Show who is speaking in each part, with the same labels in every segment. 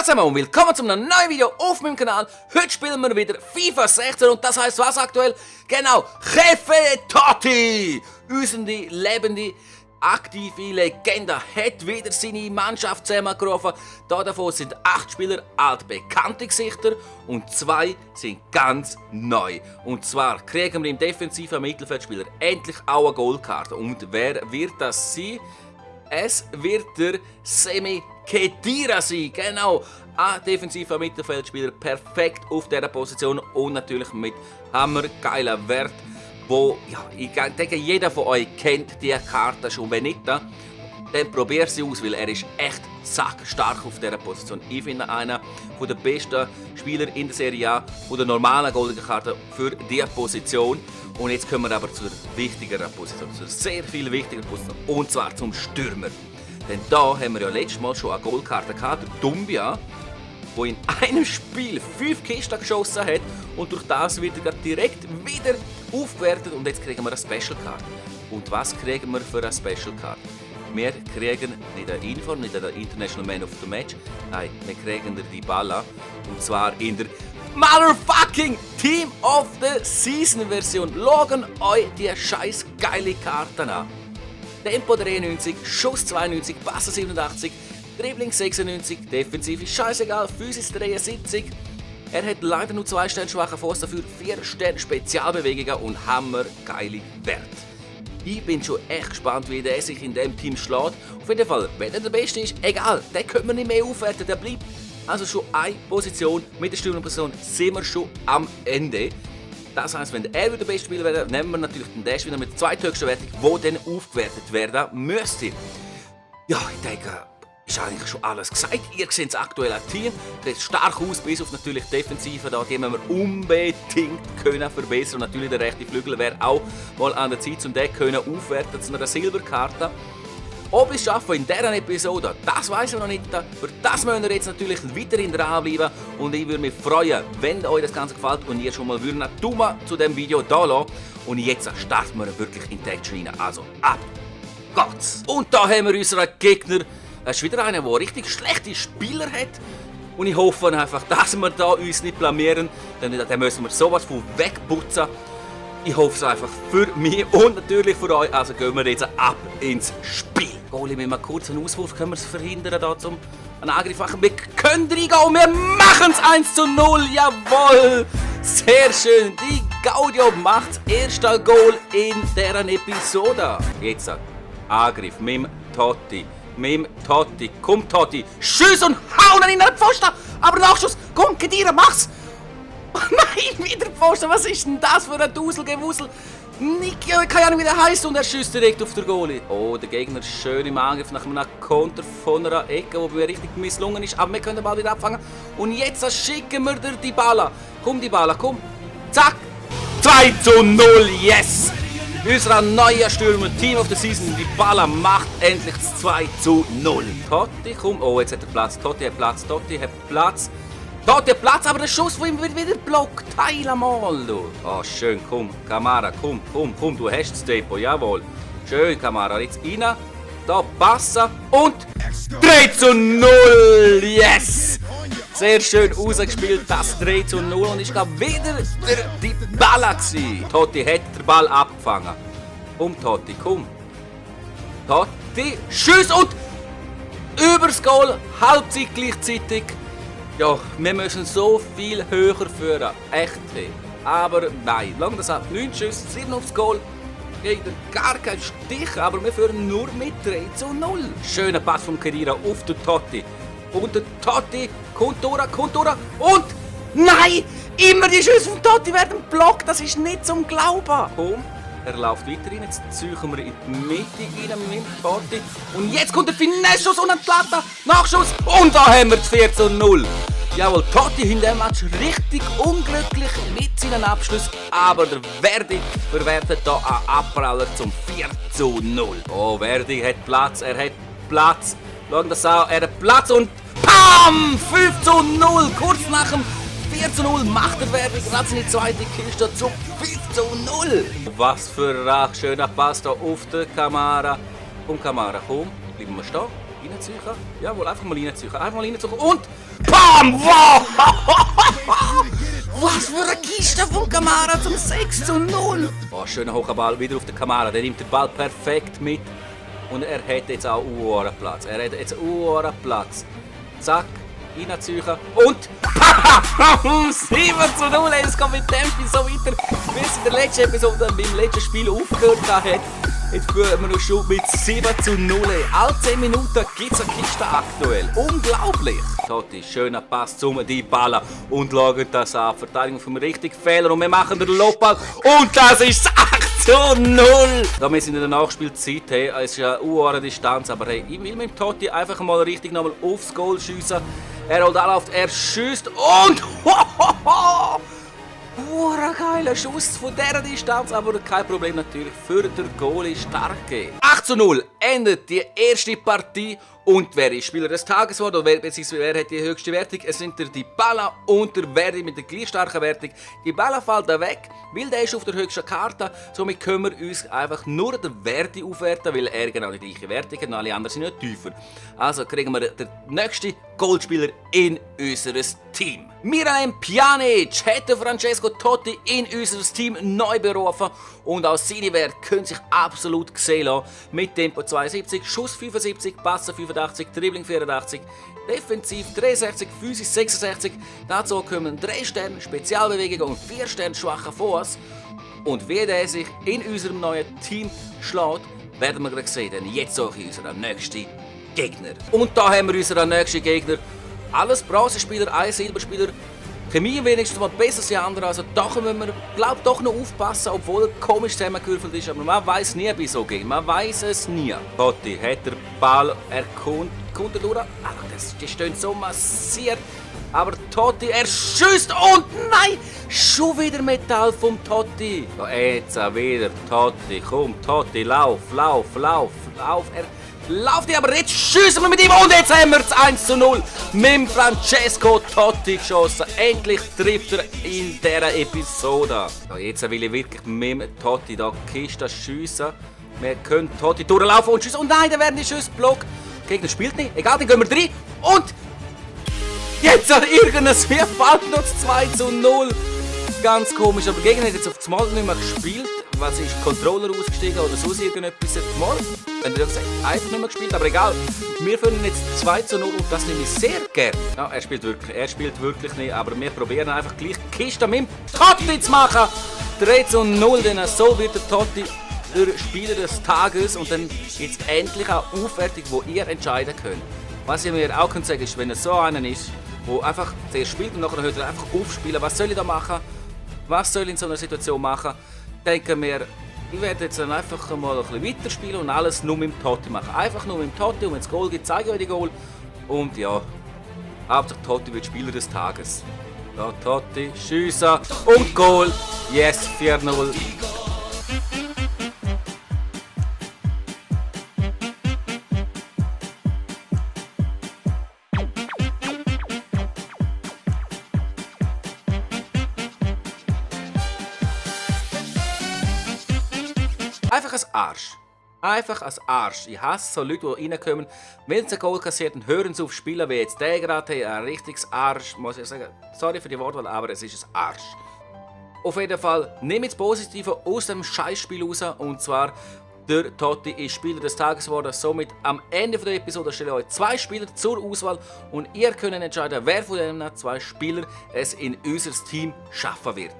Speaker 1: Ciao zusammen und willkommen zu einem neuen Video auf meinem Kanal. Heute spielen wir wieder FIFA 16 und das heisst was aktuell? Genau, Chefe Totti! Unsere lebende, aktive Legende hat wieder seine Mannschaft zusammengerufen. Davon sind 8 Spieler altbekannte Gesichter und 2 sind ganz neu. Und zwar kriegen wir im defensiven Mittelfeldspieler endlich auch eine Goldkarte. Und wer wird das sein? Es wird der Semi Khedira sein, genau, ein defensiver Mittelfeldspieler, perfekt auf dieser Position und natürlich mit hammergeilen Wert, wo ja, ich denke, jeder von euch kennt diese Karte schon, wenn nicht, dann probiert sie aus, weil er ist echt sackstark auf dieser Position. Ich finde einer der besten Spieler in der Serie A, von der normalen goldenen Karte für diese Position. Und jetzt kommen wir aber zur wichtigeren Position, zur sehr viel wichtigeren Position, und zwar zum Stürmer. Denn da haben wir ja letztes Mal schon eine Goldkarte gehabt, der Doumbia, der in einem Spiel 5 Kisten geschossen hat und durch das wird er direkt wieder aufgewertet und jetzt kriegen wir eine Special Card. Und was kriegen wir für eine Special Card? Wir kriegen nicht einen Inform, nicht einen International Man of the Match, nein, wir kriegen den Dybala und zwar in der Motherfucking Team of the Season Version. Schaut euch die scheiß geile Karten an. Tempo 93, Schuss 92, Passe 87, Dribbling 96, Defensiv ist scheißegal, Physis 73. Er hat leider nur 2 Sterne schwachen Fuß, dafür 4 Sterne Spezialbewegungen und hammergeile Werte. Ich bin schon echt gespannt, wie der sich in diesem Team schlägt. Auf jeden Fall, wenn er der Beste ist, egal, den können wir nicht mehr aufwerten, der bleibt. Also schon eine Position, mit der Stürmerposition sind wir schon am Ende. Das heisst, wenn er der beste Spieler wäre, nehmen wir natürlich den Dash wieder mit der zweithöchsten Wertung, die dann aufgewertet werden müsste. Ja, ich denke, ist eigentlich schon alles gesagt. Ihr seht das aktuelle Team, das sieht stark aus, bis auf natürlich die Defensive, da die müssen wir unbedingt können verbessern. Und natürlich der rechte Flügel wäre auch mal an der Zeit, um den aufwerten zu einer Silberkarte. Ob wir es schaffen in dieser Episode, das weiß ich noch nicht. Für das müsst ihr jetzt natürlich weiterhin dranbleiben. Und ich würde mich freuen, wenn euch das Ganze gefällt und ihr schon mal einen Daumen zu diesem Video da lasst. Und jetzt starten wir wirklich in die Action rein. Also ab geht's! Und da haben wir unseren Gegner. Es ist wieder einer, der richtig schlechte Spieler hat. Und ich hoffe einfach, dass wir da uns nicht blamieren. Denn dann müssen wir sowas von wegputzen. Ich hoffe es einfach für mich und natürlich für euch. Also gehen wir jetzt ab ins Spiel. Goalie, mit einem kurzen Auswurf können wir es verhindern, da zum einen Angriff machen. Wir können reingehen und wir machen es 1:0. Jawohl! Sehr schön. Die Gaudio macht das erste Goal in dieser Episode. Jetzt Angriff mit dem Totti. Mit dem Totti. Komm, Totti. Schuss und hauen ihn in den Pfosten. Aber Nachschuss. Komm, Khedira, mach's. Nein, wieder Pfosten. Was ist denn das für ein Duselgewusel? Keine Ahnung, wie der heisst, und er schießt direkt auf den Goalie. Oh, der Gegner ist schön im Angriff nach einem Konter von einer Ecke, die mir richtig misslungen ist. Aber wir können den Ball wieder abfangen. Und jetzt schicken wir dir die Balla. Komm, die Balla, komm. Zack. 2:0, yes! Unser neuer Stürmer, Team of the Season, die Balla macht endlich das 2:0. Totti, komm. Oh, jetzt hat er Platz. Totti hat Platz. Totti hat Platz. Totti hat Platz, aber der Schuss von ihm wird wieder blockt. Teil mal, du. Oh, schön, komm. Kamara, komm, du hast das Tempo, jawohl. Schön, Kamara, jetzt rein. Da passen und 3:0, yes! Sehr schön rausgespielt, das 3:0 und ich glaube wieder die Balla gsi. Totti hat den Ball abgefangen. Komm, Totti, komm. Totti, Schuss und übers Goal, Halbzeit gleichzeitig. Ja, wir müssen so viel höher führen, echt. Aber nein, lang das ab, 9 Schüsse, 7 aufs Goal. Gar kein Stich, aber wir führen nur mit 3:0. Schöner Pass von Khedira auf den Totti. Und der Totti kommt durch und nein! Immer die Schüsse von Totti werden blockt, das ist nicht zum Glauben. Komm, er läuft weiter rein, jetzt suchen wir in die Mitte rein mit Totti. Und jetzt kommt der Finesse-Schuss und ein Platte, Nachschuss und da haben wir das 4:0. Jawohl, Totti in diesem Match richtig unglücklich mit seinen Abschluss, aber der Verdi verwertet hier einen Abpraller zum 4:0. Oh, Verdi hat Platz, er hat Platz. Schauen das an, er hat Platz und PAM! 5:0, kurz nach dem 4:0 macht der Verdi gerade seine zweite Kiste zum 5:0. Was für ein schöner Pass da auf der Kamera. Komm, Kamera, komm, bleiben wir stehen. Reinziehen. Jawohl, einfach mal reinziehen. Einfach mal reinziehen. Und BAM! Wow! Was für eine Kiste von Kamara zum 6:0. Oh, schöner hoher Ball wieder auf den Kamara. Der nimmt den Ball perfekt mit. Und er hat jetzt auch Platz. Er hat jetzt Platz. Zack, reinziehen. Und 7:0. Es geht mit dem Spiel so weiter, wie es in der letzten Episode, beim letzten Spiel aufgehört hat. Jetzt führen wir noch schon mit 7:0. Alle 10 Minuten gibt es eine Kiste aktuell. Unglaublich! Totti, schöner Pass zum Dybala und schauen das an. Verteidigung vom richtigen Fehler und wir machen den Lobball und das ist 8:0! Da wir sind in der Nachspielzeit, hey, es ist eine Distanz, aber hey, ich will mit dem Totti einfach mal richtig nochmal aufs Goal schiessen. Er holt auf, er schießt und geiler Schuss von dieser Distanz, aber kein Problem natürlich für den Goalie Starke. 8:0 endet die erste Partie und wer ist Spieler des Tages geworden oder wer hat die höchste Wertung? Es sind der Dybala und der Verdi mit der gleich starken Wertung. Dybala fällt da weg, weil der ist auf der höchsten Karte. Somit können wir uns einfach nur den Verdi aufwerten, weil er genau die gleiche Wertung hat und alle anderen sind nicht tiefer. Also kriegen wir den nächsten Goldspieler in unser Team. Miralem Pjanic hat Francesco Totti in unser Team neu berufen und auch seine Werte können sich absolut sehen lassen. Mit Tempo 72, Schuss 75, Passen 85, Dribbling 84, Defensiv 63, Physis 66. Dazu kommen 3 Sterne Spezialbewegung und 4 Sterne schwacher Fuß. Und wie der sich in unserem neuen Team schlägt, werden wir gleich sehen, denn jetzt suche ich unseren nächsten Gegner. Und da haben wir unseren nächsten Gegner. Alles Bronzespieler, ein Silberspieler. Chemie wenigstens mal besser als die anderen. Also da müssen wir, glaube ich, doch noch aufpassen, obwohl er komisch zusammengewürfelt ist. Aber man weiß nie bei so Gegner. Man weiß es nie. Totti hat den Ball erkundet durch. Die stehen so massiert. Aber Totti, er schießt und nein! Schon wieder Metall vom Totti. Ja, jetzt wieder Totti. Komm, Totti, lauf. Er läuft hier, aber jetzt schiessen wir mit ihm und jetzt haben wir das 1:0 mit Francesco Totti geschossen. Endlich trifft er in dieser Episode. Ja, jetzt will ich wirklich mit Totti da Kiste schiessen. Wir können Totti durchlaufen und schiessen. Und nein, da werden die Schüsse blockt. Der Gegner spielt nicht. Egal, dann gehen wir rein. Und jetzt hat irgendwas, mir fällt noch das 2:0. Ganz komisch, aber der Gegner hat jetzt auf das Mal nicht mehr gespielt. Was ist Controller ausgestiegen oder so irgendetwas jetzt mal? Wenn er gesagt einfach nicht mehr gespielt, aber egal. Wir führen jetzt 2:0 und das nehme ich sehr gerne. Ja, er spielt wirklich nicht, aber wir probieren einfach gleich die Kiste mit dem Totti zu machen. 3:0, denn so wird der Totti der Spieler des Tages und dann gibt es endlich eine Aufwertung, wo ihr entscheiden könnt. Was ich mir auch sagen kann, ist, wenn er so einer ist, der einfach zuerst spielt und nachher hört er einfach aufspielen, was soll ich da machen? Was soll ich in so einer Situation machen? Denken wir, ich werde jetzt dann einfach mal ein bisschen weiterspielen und alles nur mit dem Totti machen. Einfach nur mit dem Totti und wenn es Goal gibt, zeige ich euch die Goal. Und ja, Hauptsache Totti wird Spieler des Tages. Da Totti, schiessen und Goal. Yes, 4:0. Einfach als Arsch. Einfach als Arsch. Ich hasse so Leute, die reinkommen. Wenn sie ein Goal kassiert, dann hören sie auf Spielen wie jetzt der gerade. Ein richtiges Arsch, muss ich sagen. Sorry für die Wortwahl, aber es ist ein Arsch. Auf jeden Fall, nehmt das Positive aus dem Scheißspiel raus. Und zwar, der Totti ist Spieler des Tages geworden. Somit am Ende der Episode stelle ich euch 2 Spieler zur Auswahl. Und ihr könnt entscheiden, wer von diesen 2 Spielern es in unser Team schaffen wird.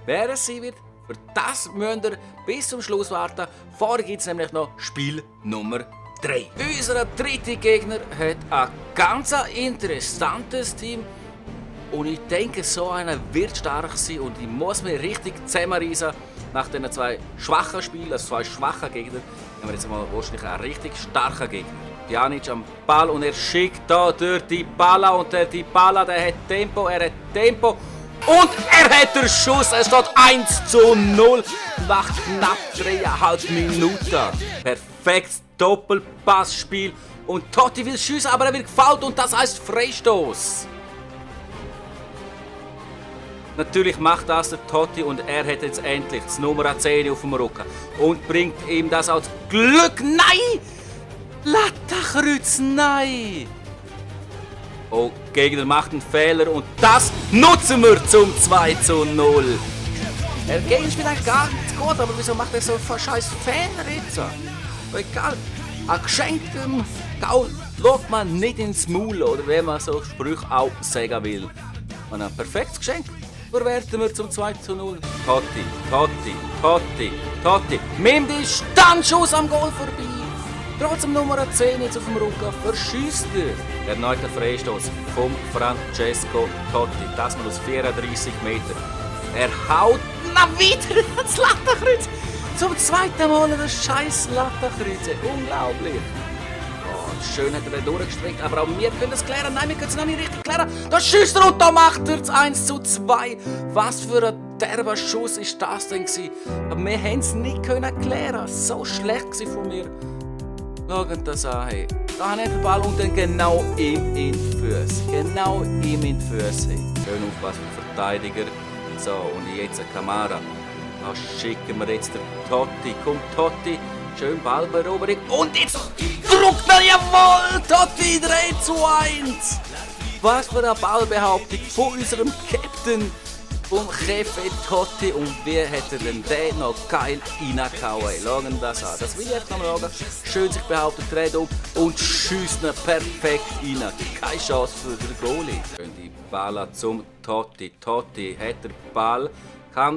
Speaker 1: Wer es sein wird, für das müsst ihr bis zum Schluss warten. Vorher gibt es nämlich noch Spiel Nummer 3. Unser dritter Gegner hat ein ganz interessantes Team. Und ich denke, so einer wird stark sein und ich muss mich richtig zusammenreißen. Nach diesen 2 schwachen Spielen, also 2 schwachen Gegnern, haben wir jetzt mal wahrscheinlich einen richtig starken Gegner. Pjanic am Ball und er schickt da durch die Dybala und der Dybala, der hat Tempo. Und er hat den Schuss, es steht 1:0 nach knapp 3,5 Minuten. Perfektes Doppelpassspiel und Totti will schiessen, aber er wird gefoult und das heißt Freistoß. Natürlich macht das der Totti und er hat jetzt endlich das Nummer 10 auf dem Rücken und bringt ihm das als Glück. Nein! Lass Lattenkreuz, nein! Oh, Gegner macht einen Fehler und das nutzen wir zum 2:0. Der Gegner spielt eigentlich gar nicht gut, aber wieso macht er so einen scheiß Fehler jetzt? Egal, an geschenktem Gaul schaut man nicht ins Maul, oder wenn man so Sprüche auch sagen will. Und ein perfektes Geschenk verwerten wir zum 2:0. Totti, Totti, Totti, Totti. Mit dem Distanzschuss am Goal vorbei. Trotzdem Nummer 10 jetzt auf dem Rücken. Verschießt er. Erneuter Freistoß vom Francesco Totti. Das mal aus 34 Metern. Er haut wieder das Lattenkreuz. Zum zweiten Mal das scheiß Lattenkreuz. Unglaublich. Schön hat er den durchgestreckt, aber auch wir können das klären. Nein, wir können es noch nicht richtig klären. Da schießt er und da macht er das 1:2. Was für ein derber Schuss ist das denn gewesen? Aber wir haben es nicht klären können. So schlecht war von mir. Schaut das an, hey. Da hat er den Ball und dann genau ihm in die Füße. Genau ihm in die Füße. Schön aufpassen für den Verteidiger. So, und jetzt Kamara. Da schicken wir jetzt den Totti. Kommt Totti. Schön Ballberoberung. Und jetzt druckt er, jawohl! Totti 3:1. Was für eine Ballbehauptung von unserem Captain, vom Chefe Totti. Und wie hätte er denn den noch geil reingehauen? Schauen das an. Das will ich einfach noch sagen. Schön sich behauptet, dreht um und schießt ihn perfekt rein. Keine Chance für den Goalie. Schön die Ball zum Totti. Totti hat den Ball.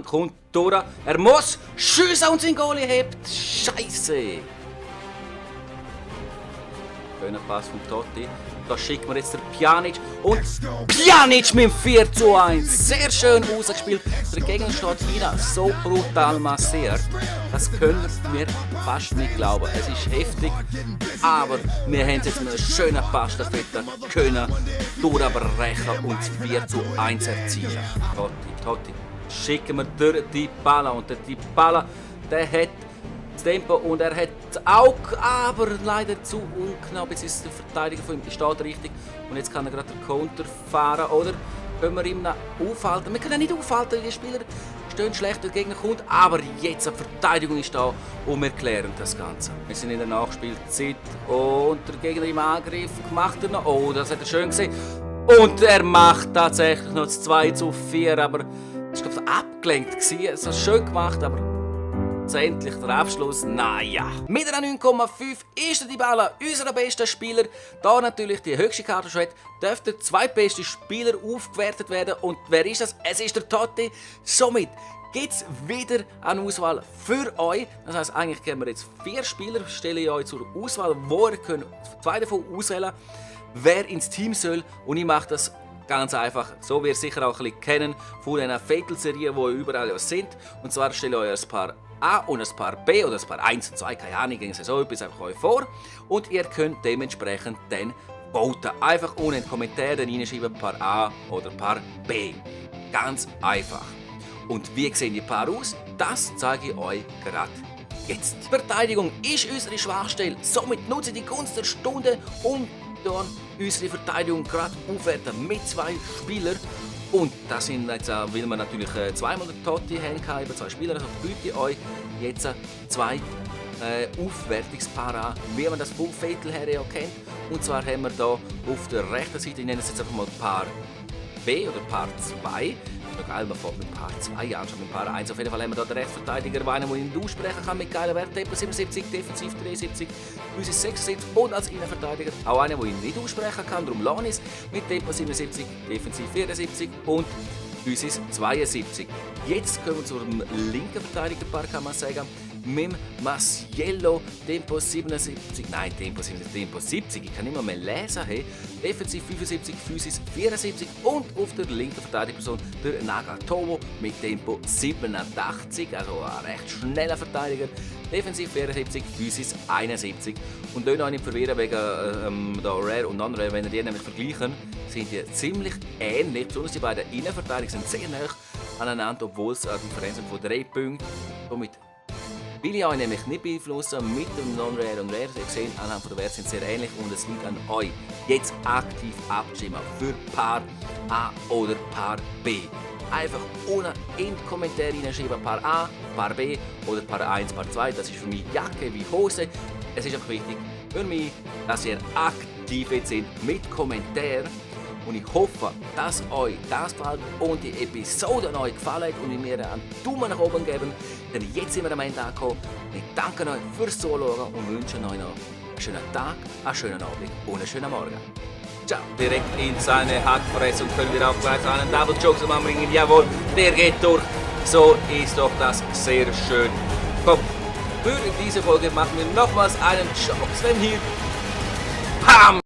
Speaker 1: Kommt durch. Er muss schiessen und sein Goalie hebt. Scheiße. Schöner Pass von Totti. Da schicken wir jetzt den Pjanic. Und Pjanic mit dem 4:1. Sehr schön rausgespielt. Der Gegner steht wieder so brutal massiert. Das können wir fast nicht glauben. Es ist heftig. Aber wir haben jetzt mit einer schönen Pastafette können durchbrechen und 4:1 erzielen. Totti. Schicken wir durch die Balla. Und der Balla, der hat das Tempo und er hat das Auge, aber leider zu unknapp. Jetzt ist der Verteidiger von ihm, der steht richtig. Und jetzt kann er gerade den Counter fahren, oder? Können wir ihm noch aufhalten? Wir können ihn nicht aufhalten, die Spieler stehen schlecht, der Gegner kommt. Aber jetzt eine Verteidigung ist da und wir klären das Ganze. Wir sind in der Nachspielzeit und der Gegner im Angriff macht er noch. Oh, das hat er schön gesehen. Und er macht tatsächlich noch das 2:4, aber es war abgelenkt. Es hat schön gemacht, aber endlich der Abschluss, naja. Mit einer 9,5 ist der Dybala unser bester Spieler. Da natürlich die höchste Karte schon hat, dürfte der zweitbeste Spieler aufgewertet werden. Und wer ist das? Es ist der Totti. Somit gibt es wieder eine Auswahl für euch. Das heisst, eigentlich können wir jetzt 4 Spieler, stelle ich euch zur Auswahl, wo ihr könnt 2 davon auswählen, wer ins Team soll. Und ich mache das ganz einfach, so wie ihr sicher auch ein bisschen kennen von den Fatal-Serien, die überall sind. Und zwar stelle ich euch ein paar A und ein paar B oder ein paar 1 und 2, keine Ahnung, gegen so etwas einfach euch vor. Und ihr könnt dementsprechend dann voten. Einfach ohne in die Kommentare reinschreiben, paar A oder paar B. Ganz einfach. Und wie sehen die Paar aus? Das zeige ich euch gerade jetzt. Die Verteidigung ist unsere Schwachstelle. Somit nutze ich die Gunst der Stunde, um dann unsere Verteidigung gerade aufwerten mit 2 Spielern. Und das sind jetzt, weil wir natürlich zweimal den Totti haben, über 2 Spieler, also biete ich euch jetzt 2 Aufwertungspaare an, wie man das vom Fatal her ja kennt. Und zwar haben wir hier auf der rechten Seite, ich nenne es jetzt einfach mal Paar B oder Paar 2. Geil, man fängt mit Paar 2 an, schon mit Paar 1. Auf jeden Fall haben wir hier den Rechtsverteidiger, der ihn aussprechen kann mit geilen Werten. Tempo 77, defensiv 73, Physis 76 und als Innenverteidiger auch einer, der ihn nicht aussprechen kann. Darum Lanis mit Tempo 77, defensiv 74 und Physis 72. Jetzt kommen wir zum linken Verteidigerpaar, kann man sagen. Mit Masiello, Tempo 77, nein, Tempo 77, Tempo 70, ich kann nicht mehr lesen, hey. Defensiv 75, Physis 74 und auf der linken Verteidigerperson der Nagatomo mit Tempo 87, also ein recht schneller Verteidiger. Defensiv 74, Physis 71. Und da noch nicht verwirren wegen Rare und Non-Rare, wenn ihr die nämlich vergleichen, sind die ziemlich ähnlich. Besonders die beiden Innenverteidiger sind sehr nah aneinander, obwohl es eine Differenz von 3 Punkten. Somit will ich euch nämlich nicht beeinflussen mit dem Non-Rare und Rare. Ihr seht, anhand der Werte sind sehr ähnlich und es liegt an euch, jetzt aktiv abzustimmen für Paar A oder Paar B. Einfach unten in die Kommentare hineinschreiben, Paar A, Paar B oder Paar 1, Paar 2. Das ist für mich Jacke wie Hose. Es ist einfach wichtig, für mich, dass ihr aktiv jetzt seid mit Kommentaren. Und ich hoffe, dass euch das gefällt und die Episode euch gefallen und ihr mir einen Daumen nach oben geben. Denn jetzt sind wir am Ende angekommen. Ich danke euch fürs Zuschauen und wünsche euch noch einen schönen Tag, einen schönen Abend und einen schönen Morgen. Ciao. Direkt in seine Hackfresse und können wir auch gleich einen Double Choke zusammenbringen. Jawohl, der geht durch. So ist doch das sehr schön. Komm, für diese Folge machen wir nochmals einen Chokeslam hier. Pam!